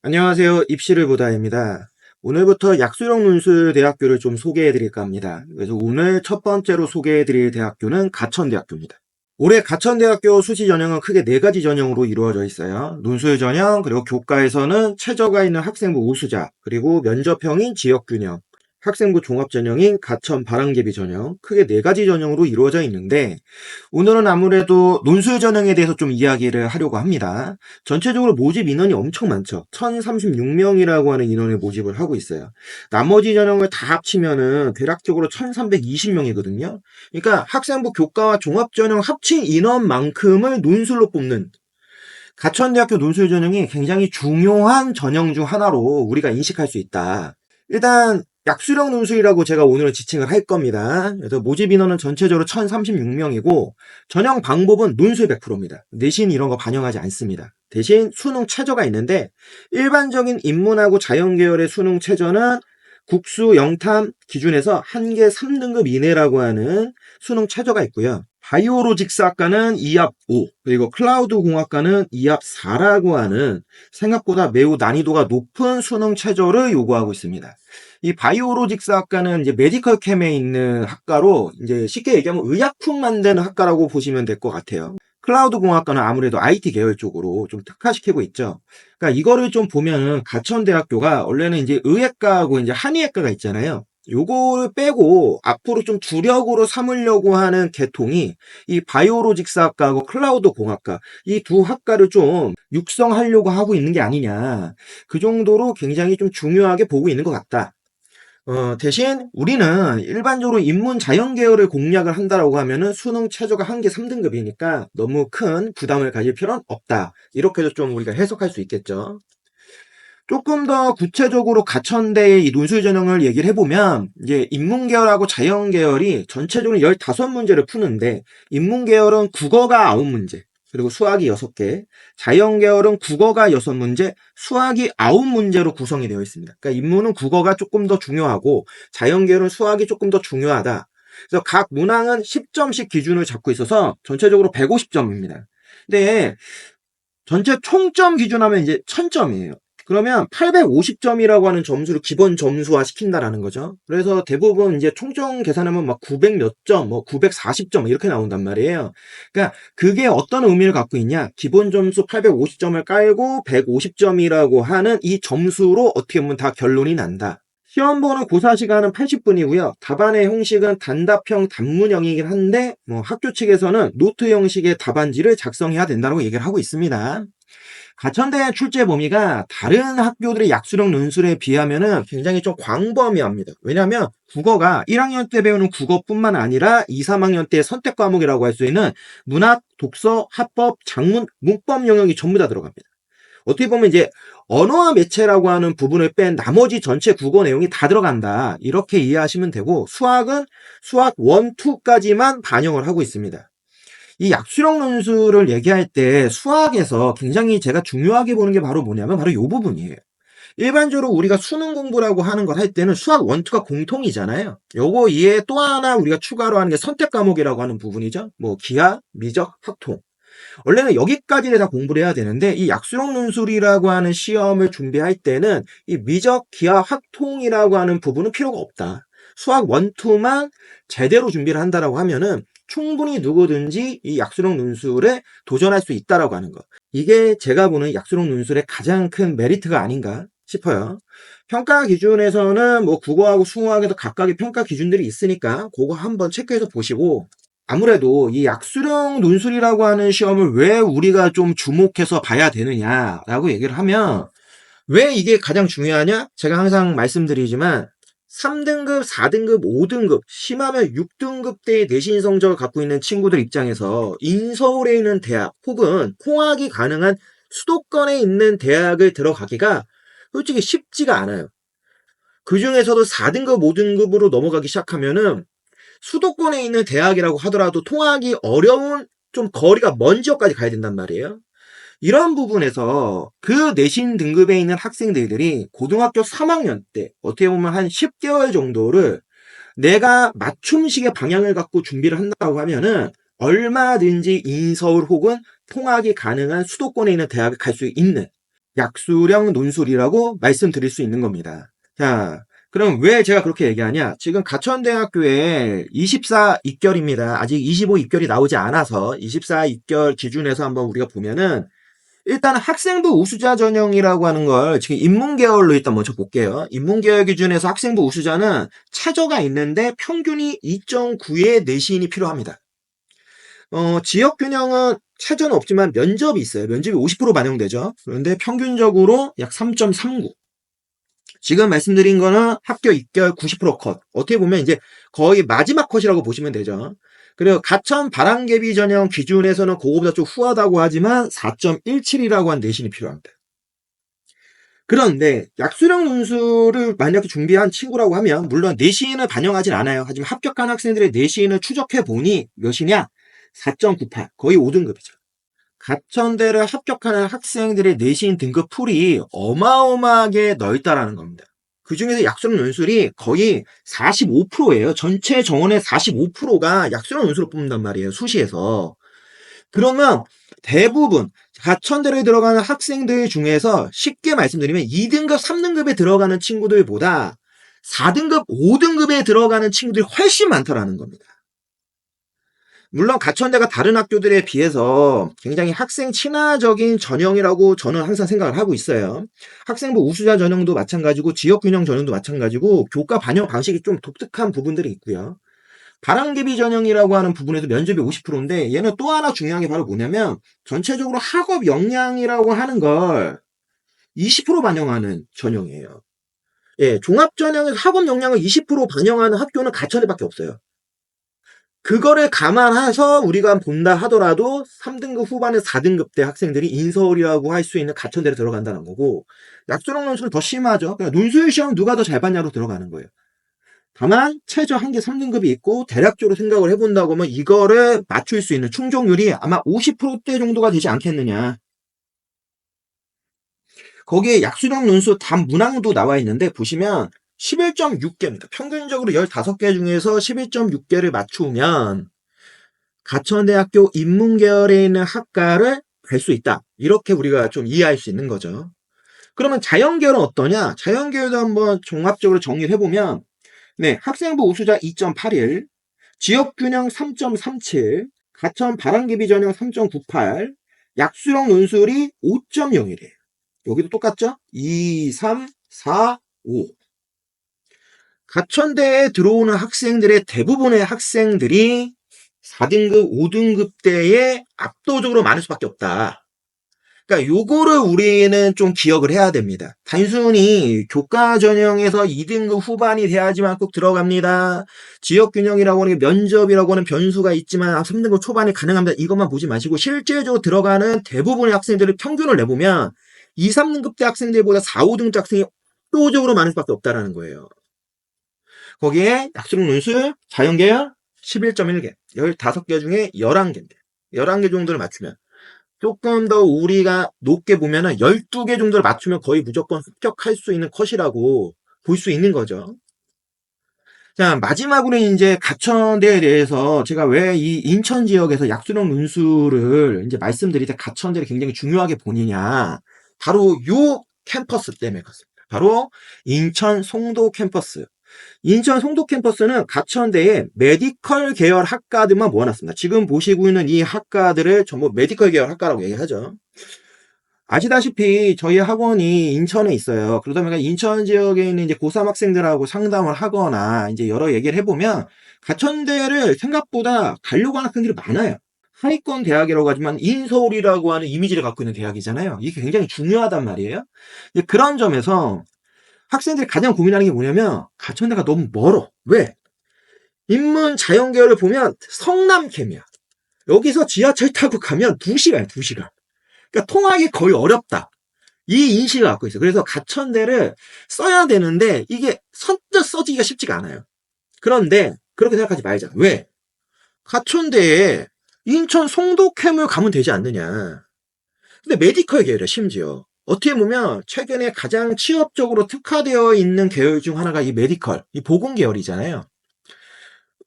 안녕하세요. 입시를 보다입니다. 오늘부터 약수령 논술대학교를 좀 소개해 드릴까 합니다. 그래서 오늘 첫 번째로 소개해 드릴 대학교는 가천대학교입니다. 올해 가천대학교 수시 전형은 크게 네 가지 전형으로 이루어져 있어요. 논술 전형, 그리고 교과에서는 최저가 있는 학생부 우수자, 그리고 면접형인 지역균형, 학생부 종합 전형인 가천 바람개비 전형, 크게 네 가지 전형으로 이루어져 있는데, 오늘은 아무래도 논술 전형에 대해서 좀 이야기를 하려고 합니다. 전체적으로 모집 인원이 엄청 많죠. 1036명이라고 하는 인원을 모집을 하고 있어요. 나머지 전형을 다 합치면은 대략적으로 1320명이거든요. 그러니까 학생부 교과와 종합전형 합친 인원만큼을 논술로 뽑는 가천대학교 논술 전형이 굉장히 중요한 전형 중 하나로 우리가 인식할 수 있다. 일단 약수령 논술이라고 제가 오늘은 지칭을 할 겁니다. 그래서 모집 인원은 전체적으로 1036명이고 전형 방법은 논술 100%입니다. 내신 이런 거 반영하지 않습니다. 대신 수능 최저가 있는데 일반적인 인문하고 자연계열의 수능 최저는 국수 영탐 기준에서 한계 3등급 이내라고 하는 수능 최저가 있고요. 바이오로직스 학과는 2합 5, 그리고 클라우드 공학과는 2합 4라고 하는 생각보다 매우 난이도가 높은 수능 최저를 요구하고 있습니다. 이 바이오로직스 학과는 이제 메디컬 캠에 있는 학과로 이제 쉽게 얘기하면 의약품 만드는 학과라고 보시면 될 것 같아요. 클라우드 공학과는 아무래도 IT 계열 쪽으로 좀 특화시키고 있죠. 그러니까 이거를 좀 보면은 가천대학교가 원래는 이제 의학과하고 이제 한의학과가 있잖아요. 요거를 빼고 앞으로 좀 주력으로 삼으려고 하는 계통이 이 바이오로직스 학과하고 클라우드 공학과 이 두 학과를 좀 육성하려고 하고 있는 게 아니냐. 그 정도로 굉장히 좀 중요하게 보고 있는 것 같다. 대신 우리는 일반적으로 인문 자연 계열을 공략을 한다라고 하면은 수능 최저가 한계 3등급이니까 너무 큰 부담을 가질 필요는 없다. 이렇게도 좀 우리가 해석할 수 있겠죠. 조금 더 구체적으로 가천대의 이 논술 전형을 얘기를 해보면 이제 인문계열하고 자연계열이 전체적으로 15문제를 푸는데 인문계열은 국어가 9문제 그리고 수학이 6개, 자연계열은 국어가 6문제, 수학이 9문제로 구성이 되어 있습니다. 그러니까 인문은 국어가 조금 더 중요하고 자연계열은 수학이 조금 더 중요하다. 그래서 각 문항은 10점씩 기준을 잡고 있어서 전체적으로 150점입니다. 근데 전체 총점 기준하면 이제 1000점이에요. 그러면 850점이라고 하는 점수를 기본 점수화 시킨다라는 거죠. 그래서 대부분 이제 총점 계산하면 막 900 몇 점, 뭐 940점 이렇게 나온단 말이에요. 그러니까 그게 어떤 의미를 갖고 있냐? 기본 점수 850점을 깔고 150점이라고 하는 이 점수로 어떻게 보면 다 결론이 난다. 시험 보는 고사 시간은 80분이고요. 답안의 형식은 단답형 단문형이긴 한데 학교 측에서는 노트 형식의 답안지를 작성해야 된다고 얘기를 하고 있습니다. 가천대 출제 범위가 다른 학교들의 약수령 논술에 비하면은 굉장히 좀 광범위합니다. 왜냐하면 국어가 1학년 때 배우는 국어뿐만 아니라 2, 3학년 때 선택 과목이라고 할 수 있는 문학, 독서, 합법, 작문, 문법 영역이 전부 다 들어갑니다. 어떻게 보면 이제 언어와 매체라고 하는 부분을 뺀 나머지 전체 국어 내용이 다 들어간다. 이렇게 이해하시면 되고 수학은 수학 1, 2까지만 반영을 하고 있습니다. 이 약수령 논술을 얘기할 때 수학에서 굉장히 제가 중요하게 보는 게 바로 뭐냐면 바로 이 부분이에요. 일반적으로 우리가 수능 공부라고 하는 걸 할 때는 수학 1, 2가 공통이잖아요. 요거 이외에 또 하나 우리가 추가로 하는 게 선택 과목이라고 하는 부분이죠. 뭐 기하, 미적, 학통. 원래는 여기까지를 다 공부를 해야 되는데 이 약수령 논술이라고 하는 시험을 준비할 때는 이 미적, 기하, 학통이라고 하는 부분은 필요가 없다. 수학 1, 2만 제대로 준비를 한다라고 하면은 충분히 누구든지 이 약수령 논술에 도전할 수 있다라고 하는 거. 이게 제가 보는 약수령 논술의 가장 큰 메리트가 아닌가 싶어요. 평가 기준에서는 뭐 국어하고 수학에도 각각의 평가 기준들이 있으니까 그거 한번 체크해서 보시고 아무래도 이 약수령 논술이라고 하는 시험을 왜 우리가 좀 주목해서 봐야 되느냐라고 얘기를 하면 왜 이게 가장 중요하냐? 제가 항상 말씀드리지만 3등급, 4등급, 5등급, 심하면 6등급대의 내신 성적을 갖고 있는 친구들 입장에서 인서울에 있는 대학 혹은 통학이 가능한 수도권에 있는 대학을 들어가기가 솔직히 쉽지가 않아요. 그 중에서도 4등급, 5등급으로 넘어가기 시작하면은 수도권에 있는 대학이라고 하더라도 통학이 어려운 좀 거리가 먼 지역까지 가야 된단 말이에요. 이런 부분에서 그 내신 등급에 있는 학생들이 고등학교 3학년 때 어떻게 보면 한 10개월 정도를 내가 맞춤식의 방향을 갖고 준비를 한다고 하면은 얼마든지 인서울 혹은 통학이 가능한 수도권에 있는 대학을 갈 수 있는 약수령 논술이라고 말씀드릴 수 있는 겁니다. 자, 그럼 왜 제가 그렇게 얘기하냐? 지금 가천대학교에 24 입결입니다. 아직 25 입결이 나오지 않아서 24 입결 기준에서 한번 우리가 보면은 일단 학생부 우수자 전형이라고 하는 걸 지금 인문계열로 일단 먼저 볼게요. 인문계열 기준에서 학생부 우수자는 최저가 있는데 평균이 2.9의 내신이 필요합니다. 지역균형은 최저는 없지만 면접이 있어요. 면접이 50% 반영되죠. 그런데 평균적으로 약 3.39. 지금 말씀드린 거는 학교 입결 90% 컷. 어떻게 보면 이제 거의 마지막 컷이라고 보시면 되죠. 그리고 가천 바람개비 전형 기준에서는 그거보다 좀 후하다고 하지만 4.17이라고 한 내신이 필요합니다. 그런데 약수령 논술을 만약에 준비한 친구라고 하면 물론 내신을 반영하진 않아요. 하지만 합격한 학생들의 내신을 추적해 보니 몇이냐? 4.98. 거의 5등급이죠. 가천대를 합격하는 학생들의 내신 등급 풀이 어마어마하게 넓다라는 겁니다. 그 중에서 약수령 논술이 거의 45%예요. 전체 정원의 45%가 약수령 논술을 뽑는단 말이에요. 수시에서. 그러면 대부분 가천대를 들어가는 학생들 중에서 쉽게 말씀드리면 2등급, 3등급에 들어가는 친구들보다 4등급, 5등급에 들어가는 친구들이 훨씬 많다라는 겁니다. 물론 가천대가 다른 학교들에 비해서 굉장히 학생 친화적인 전형이라고 저는 항상 생각을 하고 있어요. 학생부 우수자 전형도 마찬가지고 지역균형 전형도 마찬가지고 교과 반영 방식이 좀 독특한 부분들이 있고요. 바람개비 전형이라고 하는 부분에도 면접이 50%인데 얘는 또 하나 중요한 게 바로 뭐냐면 전체적으로 학업 역량이라고 하는 걸 20% 반영하는 전형이에요. 예, 종합전형에서 학업 역량을 20% 반영하는 학교는 가천대밖에 없어요. 그거를 감안해서 우리가 본다 하더라도 3등급 후반에 4등급 대 학생들이 인서울이라고 할 수 있는 가천대로 들어간다는 거고 약수령 논술은 더 심하죠. 그러니까 논술 시험 누가 더 잘 봤냐로 들어가는 거예요. 다만 최저 한계 3등급이 있고 대략적으로 생각을 해본다고 하면 이거를 맞출 수 있는 충족률이 아마 50%대 정도가 되지 않겠느냐. 거기에 약수령 논술 답 문항도 나와 있는데 보시면 11.6개입니다. 평균적으로 15개 중에서 11.6개를 맞추면 가천대학교 인문계열에 있는 학과를 갈 수 있다. 이렇게 우리가 좀 이해할 수 있는 거죠. 그러면 자연계열은 어떠냐? 자연계열도 한번 종합적으로 정리를 해보면 네, 학생부 우수자 2.81, 지역균형 3.37, 가천 바람개비 전형 3.98, 약수령 논술이 5.01이에요. 여기도 똑같죠? 2, 3, 4, 5. 가천대에 들어오는 학생들의 대부분의 학생들이 4등급, 5등급대에 압도적으로 많을 수밖에 없다. 그러니까 요거를 우리는 좀 기억을 해야 됩니다. 단순히 교과 전형에서 2등급 후반이 돼야지만 꼭 들어갑니다. 지역균형이라고 하는 게 면접이라고 하는 변수가 있지만 3등급 초반이 가능합니다. 이것만 보지 마시고 실제적으로 들어가는 대부분의 학생들의 평균을 내보면 2, 3등급대 학생들보다 4, 5등급 학생이 압도적으로 많을 수밖에 없다는 거예요. 거기에 약수령 논술, 자연계열 11.1개, 15개 중에 11개인데 11개 정도를 맞추면 조금 더 우리가 높게 보면은 12개 정도를 맞추면 거의 무조건 합격할 수 있는 컷이라고 볼 수 있는 거죠. 자, 마지막으로 이제 가천대에 대해서 제가 왜 이 인천 지역에서 약수령 논술을 이제 말씀드릴 때 가천대를 굉장히 중요하게 보느냐. 바로 요 캠퍼스 때문에 그렇습니다. 바로 인천 송도 캠퍼스. 인천 송도 캠퍼스는 가천대에 메디컬 계열 학과들만 모아놨습니다. 지금 보시고 있는 이 학과들을 전부 메디컬 계열 학과라고 얘기하죠. 아시다시피 저희 학원이 인천에 있어요. 그러다 보니까 인천 지역에 있는 이제 고3 학생들하고 상담을 하거나 이제 여러 얘기를 해보면 가천대를 생각보다 가려고 하는 학생들이 많아요. 하위권 대학이라고 하지만 인서울이라고 하는 이미지를 갖고 있는 대학이잖아요. 이게 굉장히 중요하단 말이에요. 그런 점에서 학생들이 가장 고민하는 게 뭐냐면 가천대가 너무 멀어. 왜? 인문 자연계열을 보면 성남캠이야. 여기서 지하철 타고 가면 2시간이야, 2시간. 그러니까 통하기 거의 어렵다. 이 인식을 갖고 있어. 그래서 가천대를 써야 되는데 이게 선뜻 써지기가 쉽지가 않아요. 그런데 그렇게 생각하지 말자. 왜? 가천대에 인천 송도캠을 가면 되지 않느냐. 근데 메디컬 계열이야, 심지어. 어떻게 보면 최근에 가장 취업적으로 특화되어 있는 계열 중 하나가 이 메디컬, 이 보건 계열이잖아요.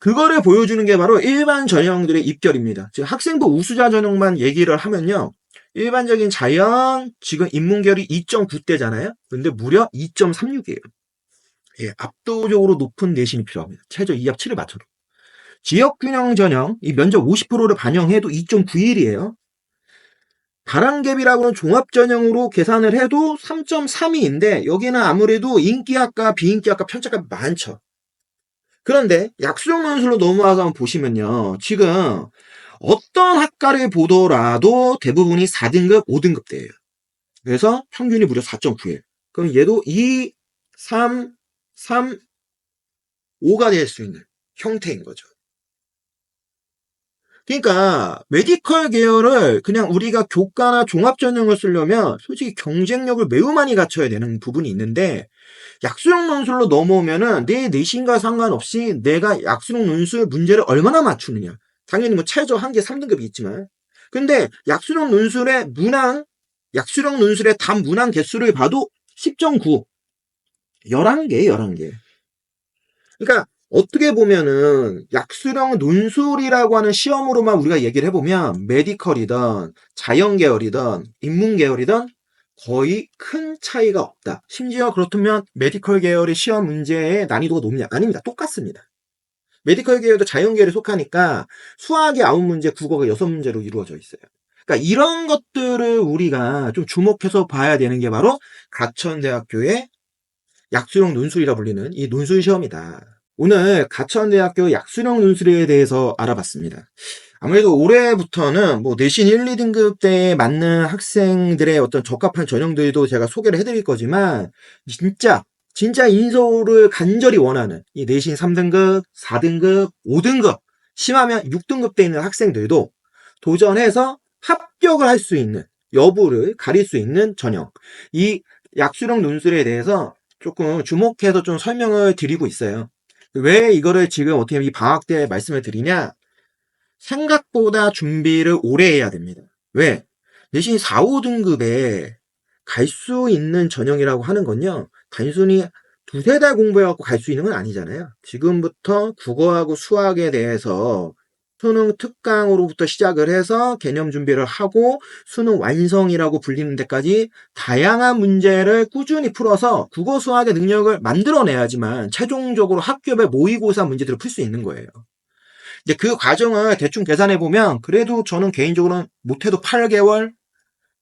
그거를 보여주는 게 바로 일반 전형들의 입결입니다. 즉 학생부 우수자 전형만 얘기를 하면요. 일반적인 자연 지금 인문계열이 2.9대잖아요. 근데 무려 2.36이에요. 예, 압도적으로 높은 내신이 필요합니다. 최저 2합 7을 맞춰도. 지역균형 전형, 이 면적 50%를 반영해도 2.91이에요. 바람갭이라고는 종합전형으로 계산을 해도 3.32인데 여기는 아무래도 인기학과 비인기학과 편차가 많죠. 그런데 약수용 논술로 넘어가서 한번 보시면요. 지금 어떤 학과를 보더라도 대부분이 4등급, 5등급대예요. 그래서 평균이 무려 4.9예요. 그럼 얘도 2, 3, 3, 5가 될 수 있는 형태인 거죠. 그러니까 메디컬 계열을 그냥 우리가 교과나 종합전형을 쓰려면 솔직히 경쟁력을 매우 많이 갖춰야 되는 부분이 있는데 약수용 논술로 넘어오면은 내 내신과 상관없이 내가 약수용 논술 문제를 얼마나 맞추느냐. 당연히 뭐 최저 한계 3등급이 있지만. 근데 약수용 논술의 문항, 약수용 논술의 답 문항 개수를 봐도 10.9. 11개, 11개. 그러니까 어떻게 보면은 약수령 논술이라고 하는 시험으로만 우리가 얘기를 해보면 메디컬이든 자연계열이든 인문계열이든 거의 큰 차이가 없다. 심지어 그렇다면 메디컬 계열의 시험 문제의 난이도가 높냐? 아닙니다. 똑같습니다. 메디컬 계열도 자연계열에 속하니까 수학이 9문제, 국어가 6문제로 이루어져 있어요. 그러니까 이런 것들을 우리가 좀 주목해서 봐야 되는 게 바로 가천대학교의 약수령 논술이라 불리는 이 논술 시험이다. 오늘 가천대학교 약수령 논술에 대해서 알아봤습니다. 아무래도 올해부터는 뭐 내신 1, 2등급 때에 맞는 학생들의 어떤 적합한 전형들도 제가 소개를 해드릴 거지만 진짜 인서울을 간절히 원하는 이 내신 3등급, 4등급, 5등급, 심하면 6등급 때 있는 학생들도 도전해서 합격을 할 수 있는 여부를 가릴 수 있는 전형. 이 약수령 논술에 대해서 조금 주목해서 좀 설명을 드리고 있어요. 왜 이거를 지금 어떻게 이 방학 때 말씀을 드리냐? 생각보다 준비를 오래 해야 됩니다. 왜? 내신 4, 5등급에 갈 수 있는 전형이라고 하는 건요. 단순히 두세 달 공부해갖고 갈 수 있는 건 아니잖아요. 지금부터 국어하고 수학에 대해서 수능 특강으로부터 시작을 해서 개념 준비를 하고 수능 완성이라고 불리는 데까지 다양한 문제를 꾸준히 풀어서 국어 수학의 능력을 만들어내야지만 최종적으로 학교별 모의고사 문제들을 풀 수 있는 거예요. 이제 그 과정을 대충 계산해 보면 그래도 저는 개인적으로는 못해도 8개월,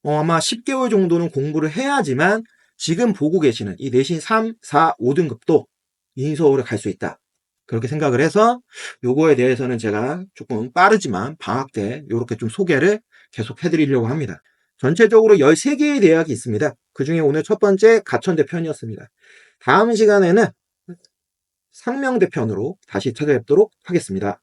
아마 10개월 정도는 공부를 해야지만 지금 보고 계시는 이 내신 3, 4, 5등급도 인서울에 갈 수 있다. 그렇게 생각을 해서 요거에 대해서는 제가 조금 빠르지만 방학 때 이렇게 좀 소개를 계속 해드리려고 합니다. 전체적으로 13개의 대학이 있습니다. 그 중에 오늘 첫 번째 가천대 편이었습니다. 다음 시간에는 상명대 편으로 다시 찾아뵙도록 하겠습니다.